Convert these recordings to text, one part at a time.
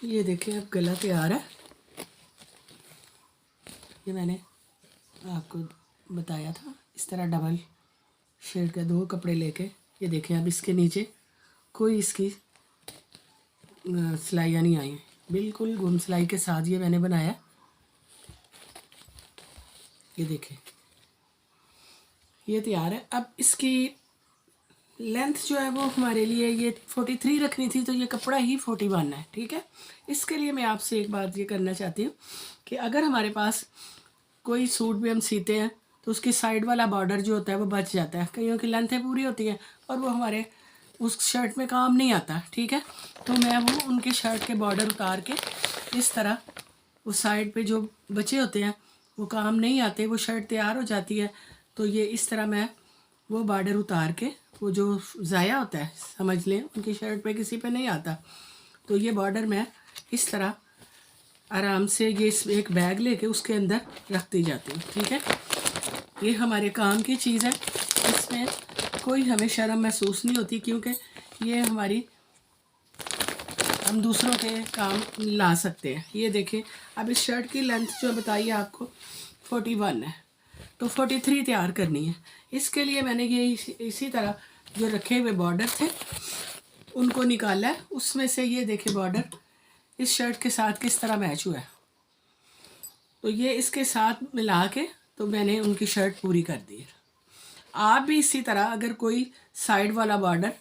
ये देखिए अब गला तैयार है। ये मैंने आपको बताया था, इस तरह डबल शेड के 2 कपड़े लेके, ये देखिए अब इसके नीचे कोई इसकी सिलाइयाँ नहीं आई, बिल्कुल गुम सिलाई के साथ ये मैंने बनाया। ये देखिए ये तैयार है। अब इसकी लेंथ जो है वो हमारे लिए ये 43 रखनी थी, तो ये कपड़ा ही 41 है, ठीक है। इसके लिए मैं आपसे एक बात ये करना चाहती हूँ कि अगर हमारे पास कोई सूट भी हम सीते हैं तो उसकी साइड वाला बॉर्डर जो होता है वो बच जाता है, कईयों की लेंथें पूरी होती हैं और वो हमारे उस शर्ट में काम नहीं आता, ठीक है। तो मैं वो उनके शर्ट के बॉर्डर उतार के इस तरह उस साइड पे जो बचे होते हैं वो काम नहीं आते, वो शर्ट तैयार हो जाती है, तो ये इस तरह मैं वो बॉर्डर उतार के, वो जो ज़ाया होता है समझ लें उनकी शर्ट पे किसी पे नहीं आता, तो ये बॉर्डर मैं इस तरह आराम से ये एक बैग लेके उसके अंदर रखती जाती हूँ, ठीक है। ये हमारे काम की चीज़ है, इसमें कोई हमें शर्म महसूस नहीं होती, क्योंकि ये हमारी हम दूसरों के काम ला सकते हैं। ये देखें अब इस शर्ट की लेंथ जो बताइए आपको 41 है, तो 43 तैयार करनी है। इसके लिए मैंने ये इसी तरह जो रखे हुए बॉर्डर थे उनको निकाला है, उसमें से ये देखें बॉर्डर इस शर्ट के साथ किस तरह मैच हुआ है, तो ये इसके साथ मिला के तो मैंने उनकी शर्ट पूरी कर दी है। आप भी इसी तरह अगर कोई साइड वाला बॉर्डर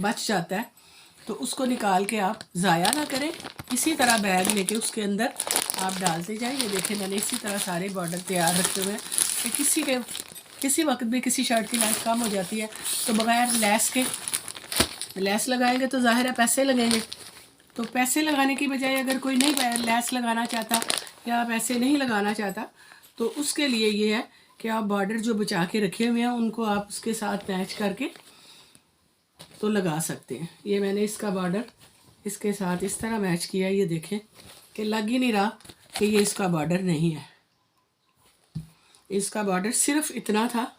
बच जाता है तो उसको निकाल के आप ज़ाया ना करें, इसी तरह बैग लेके उसके अंदर आप डालते जाएं। ये देखें मैंने इसी तरह सारे बॉर्डर तैयार रखे हुए हैं कि किसी वक्त भी किसी शर्ट की लेंथ कम हो जाती है तो बगैर लेस के, लेस लगाएंगे तो ज़ाहिर है पैसे लगेंगे, तो पैसे लगाने की बजाय अगर कोई नहीं लेस लगाना चाहता या पैसे नहीं लगाना चाहता तो उसके लिए ये है कि आप बॉर्डर जो बचा के रखे हुए हैं उनको आप उसके साथ मैच करके तो लगा सकते हैं। ये मैंने इसका बॉर्डर इसके साथ इस तरह मैच किया, ये देखें कि लग ही नहीं रहा कि ये इसका बॉर्डर नहीं है। इसका बॉर्डर सिर्फ इतना था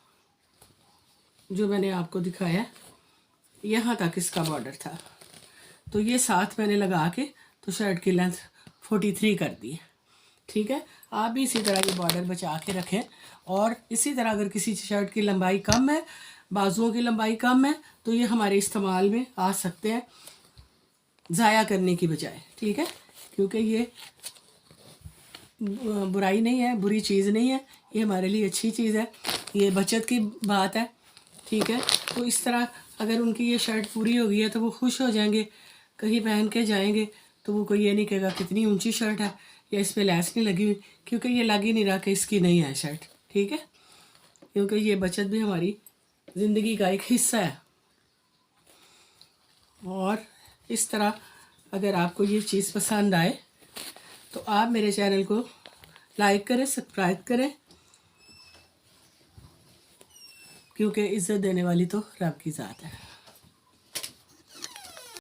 जो मैंने आपको दिखाया, यहाँ तक इसका बॉर्डर था, तो ये साथ मैंने लगा के तो शर्ट की लेंथ 43 कर दी, ठीक है। आप भी इसी तरह ये बॉर्डर बचा के रखें, और इसी तरह अगर किसी शर्ट की लंबाई कम है, बाजुओं की लंबाई कम है, तो ये हमारे इस्तेमाल में आ सकते हैं ज़ाया करने की बजाय, ठीक है। क्योंकि ये बुराई नहीं है, बुरी चीज़ नहीं है, ये हमारे लिए अच्छी चीज़ है, ये बचत की बात है, ठीक है। तो इस तरह अगर उनकी ये शर्ट पूरी हो गई है तो वो खुश हो जाएंगे, कहीं पहन के जाएंगे तो वो कोई ये नहीं कहेगा कितनी ऊंची शर्ट है या इस पर लैस नहीं लगी हुई, क्योंकि ये लग ही नहीं रहा कि इसकी नहीं है शर्ट, ठीक है। क्योंकि ये बचत भी हमारी ज़िंदगी का एक हिस्सा है। और इस तरह अगर आपको ये चीज़ पसंद आए तो आप मेरे चैनल को लाइक करें, सब्सक्राइब करें, क्योंकि इज़्ज़त देने वाली तो रब की ज़ात है।